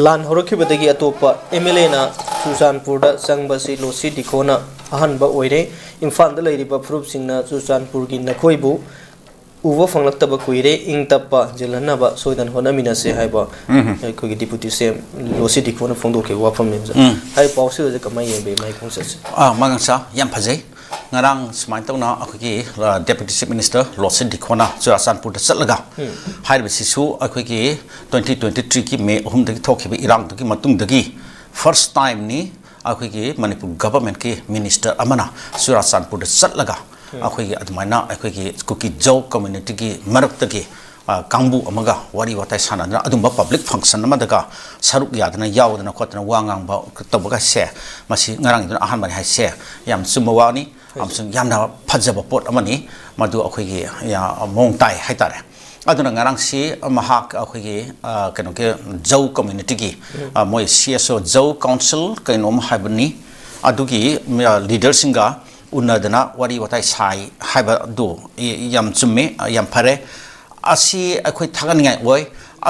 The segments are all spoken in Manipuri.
ꯂꯥꯟ ꯍꯧꯔꯛꯈꯤꯕꯗꯒꯤ ꯑꯇꯣꯞꯄ MLA ꯅ ꯆꯨꯔꯆꯥꯟꯄꯨꯔꯗ ꯆꯪꯕꯁꯤ ꯂꯣꯁꯤ ꯗꯤꯈꯣꯅ ꯑꯍꯥꯟꯕ ꯑꯣꯏꯔꯦ ꯏꯝꯐꯥꯜꯗ ꯂꯩꯔꯤꯕ ꯐꯨꯔꯨꯞꯁꯤꯡꯅ ꯆꯨꯔꯆꯥꯟꯄꯨꯔꯒꯤ ꯅꯈꯣꯏꯕꯨ ꯎꯕ ꯐꯪꯂꯛꯇꯕ ꯀꯨꯏꯔꯦ ꯏꯪ ꯇꯞꯄ ꯖꯤꯜꯍꯟꯅꯕ ꯁꯣꯏꯗꯅ ꯍꯣꯠꯅꯃꯤꯟꯅꯁꯦ ꯍꯥꯏꯕ ꯑꯩꯈꯣꯏꯒꯤ ꯗꯤꯄꯨꯇꯤ ꯁꯤꯑꯦꯝ ꯂꯣꯁꯤ ꯗꯤꯈꯣꯅ ꯐꯣꯡꯗꯣꯛꯈꯤꯕ ꯋꯥꯐꯝꯅꯦꯕ ꯍꯥꯏ ꯄꯥꯎꯁꯤ ꯍꯧꯖꯤꯛ ꯀꯃꯥꯏꯅ ꯌꯦꯡꯕꯤ ꯃꯥꯏ ꯈꯣꯡꯆꯠꯁꯦ ꯃꯉꯥꯡꯁꯥ ꯌꯥꯝ ꯐꯖꯩ ꯉꯔꯥꯡ ꯁꯨꯃꯥꯏꯅ ꯇꯧꯅ ꯑꯩꯈꯣꯏꯒꯤ ꯗꯦꯄꯨꯇꯤ ꯆꯤꯐ ꯃꯤꯅꯤꯁꯇꯔ ꯂꯣꯁꯤ ꯗꯤꯈꯣꯅ ꯆꯨꯔꯆꯥꯟꯄꯨꯔꯗ ꯆꯠꯂꯒ ꯍꯥꯏꯔꯤꯕꯁꯤꯁꯨ ꯑꯩꯈꯣꯏꯒꯤ 2023ꯒꯤ ꯃꯦ 3ꯗꯒꯤ ꯊꯣꯛꯈꯤꯕ ꯏꯔꯥꯡꯗꯨꯒꯤ ꯃꯇꯨꯡꯗꯒꯤ ꯐꯥꯔꯁ ꯇꯥꯏꯝꯅꯤ ꯑꯩꯈꯣꯏꯒꯤ ꯃꯅꯤꯄꯨꯔ ꯒꯚꯔꯟꯃꯦꯟꯠꯀꯤ ꯃꯤꯅꯤꯁꯇꯔ ꯑꯃꯅ ꯆꯨꯔꯆꯥꯟꯄꯨꯔꯗ ꯆꯠꯂꯒ ꯑꯩꯈꯣꯏꯒꯤ ꯑꯗꯨꯃꯥꯏꯅ ꯑꯩꯈꯣꯏꯒꯤ ꯀꯨꯀꯤ-ꯖꯧ ꯀꯝꯃ꯭ꯌꯨꯅꯤꯇꯤꯒꯤ ꯃꯔꯛꯇꯒꯤ ꯀꯥꯡꯕꯨ ꯑꯃꯒ ꯋꯥꯔꯤ ꯋꯥꯇꯥꯏ ꯁꯥꯟꯅꯗꯅ ꯑꯗꯨꯝꯕ ꯄꯕ꯭ꯂꯤꯛ ꯐꯪꯁꯟ ꯑꯃꯗꯒ ꯁꯔꯨꯛ ꯌꯥꯗꯅ ꯌꯥꯎꯗꯅ ꯈꯣꯠꯇꯅ ꯋꯥ ꯉꯥꯡꯕ ꯇꯧꯕꯒꯁꯦ ꯃꯁꯤ ꯉꯔꯥꯡꯒꯤꯗꯨꯅ ꯑꯍꯥꯟꯕꯅꯤ ꯍꯥꯏꯁꯦ ꯌꯥꯝ ꯆꯨꯝꯕ ꯋꯥꯅꯤ ꯑꯃꯁꯨꯡ ꯌꯥꯝꯅ ꯐꯖꯕ ꯄꯣꯠ ꯑꯃꯅꯤ ꯃꯗꯨ ꯑꯩꯈꯣꯏꯒꯤ ꯃꯑꯣꯡ ꯇꯥꯏ ꯍꯥꯏꯇꯥꯔꯦ aduna ngarang si mahak akhoi keno ke ꯖꯧ community moi CSO ꯖꯧ council kainom haibani adugi leader singa unadana wari watai sai haiba do yam chumme yam phare asi akhoi thaganigai oi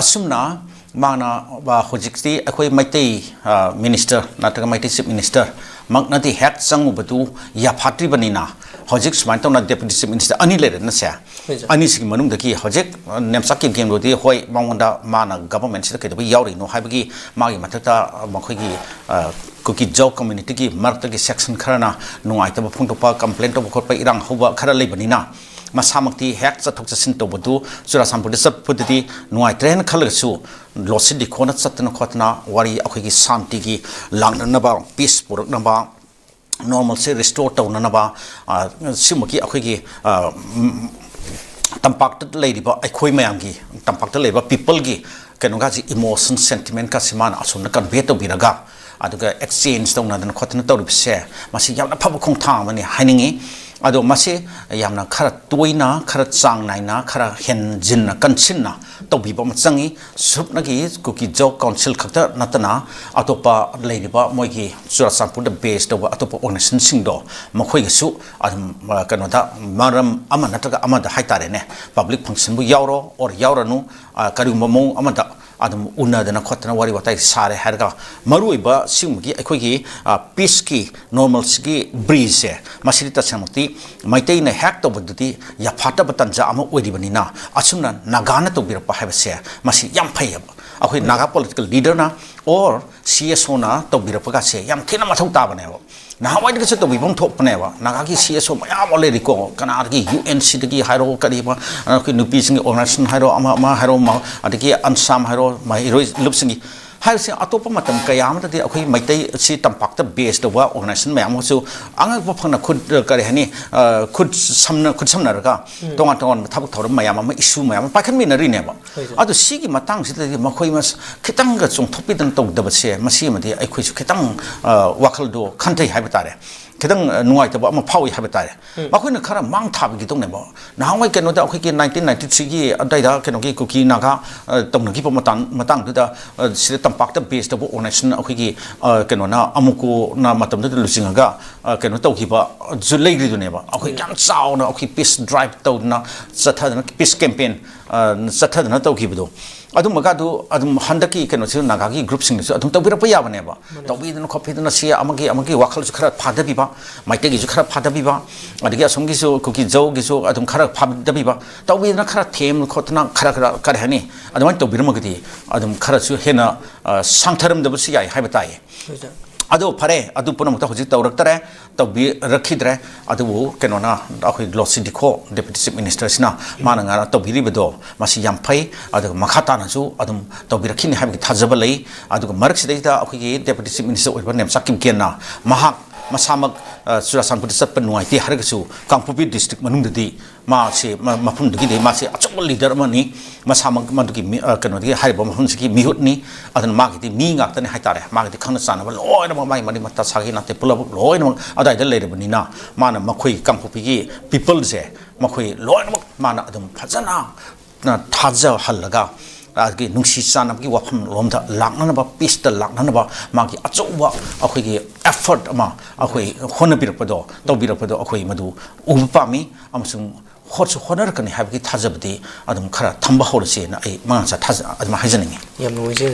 asumna mana ba hojikti akhoi maitai minister nataga maitai chief minister maknati hek changu batu ya phatri banina hojik smain tawna deputy chief minister ani le na se ani sigi manung daki hojik nemsak kim kim rodi hoi mangonda mana government sida kedo yauri no haibagi magi mathata makhoi gi kuki-ꯖꯧ community gi marta gi section kharana nuai ta phung topa complaint to khot pa irang hoba khara leibanina masamakti hek chathok chasin to bodu Churachanpur sap puditi nuai train khalsu losi dikhona chatna khotna wari akhoi gi shanti gi langna ba peace purak na ba normal se restore to na ba simaki akhoi gi tampak leiba akhoi mayam gi tampak leiba people gi kenoga ji emotion sentiment ka simana asuna convey to biraga aduga exchange to na dan khotna to ripse masi yamna phab khong thang mani hainingi ado masi yamna khara toina khara chang naina khara hen jinna kansinna to biba machangi supna gi kuki-ꯖꯧ council khakta natana atopa leiriba moigi Churachanpur the base to atopa organization singdo makhoi gi su adum kanoda maram ama nataga ama da haitare ne public function bu yauro or yauranu karigumba mong ama da adum unadana khotna wari watai sare harga maruiba simgi akhoi peace ki normal gi breeze masirita samti maitai na hack to buduti ya phata batanja ama oiribanina asumna nagana to birpa habase masi yam phayab akhoi naga political leader na or CSO na to birpa ka se yam thina mathau ta bane na hawai de to bibong thok pane ba naga ki CSO mayam ole riko kana ki UNC de hairo kari ba ki nupi sing organization hairo ama hairo ma adiki ansam hairo mai roi lupsingi haisi atopa matam kayam de akhoi maitai si tampak ta base the wa organization mayam so anga ba phangna khud kare hani khud samna raga tonga tonga thabuk thoram mayam ma issue mayam pakhan mi nari ne ba adu sigi matang sida makhoi mas khitang ga chung thopidan tog da ba se masi ma de akhoi su khitang wakhal do khantai haiba tare khitang nuai ta ba ma phawi haiba tare makhoi na khara mang thab gi tong ne ba na hawai keno da akhoi ki 1993 gi adai da keno ki kuki naga tong na gi pa matang da sida tampak ta base ta organization akhoi ki keno na amuku na matam da lusinga keno tau ki ba zu leiri du ne ba akhoi kyam chau na akhoi peace drive tau na chatha na peace campaign chatha na tau ki bu adum magadu adum handaki keno chu naga gi group sing chu adum tawbira pa yaba ne ba tawbi na khopi na sia amagi wakhal chu khara phada bi ba maite gi chu khara phada bi ba adigi asong gi chu kuki-ꯖꯧ gi chu adum khara phada bi ba tawbi na khara them khotna khara kar hani adum tawbira magadi adum khara chu hena sangtharam da bu si yai haiba tai ado phare adu punamukta hojik tawraktare tawbi rakhidre adu keno na akhoi losi dikho deputy chief minister sina mana ngara tawbiri bedo masi yam phai adu makhata na su adum tawbi rakhini habi thajaba lei adu marak sidaita akhoi deputy chief minister oiba nem sakim kenna mahak masamak Churachanpur satpa nuai ti hargasu Kangpopi district manungdadi ma se mafum dugi de ma se achol leader mani masamak madugi kano di hariba mafum siki mihut ni adan ma gi mi ngak tane haitare ma gi khana chana ba loi na mai mani matta sagi na te pulab loi na adai da leire bani na mana makhoi Kangpopi gi people je makhoi loi na mana adum phajana na thaja halaga agi nungsi sana gi wafam lomda lakna ba peace ta lakna ba magi achowa akhoi gi effort ama akhoi honabirpado tawbirpado akhoi madu ubpami amasung hotsu honar kani habgi thajabdi adum khara thamba horse na ai mangsa thaja adum haijaningi yam noise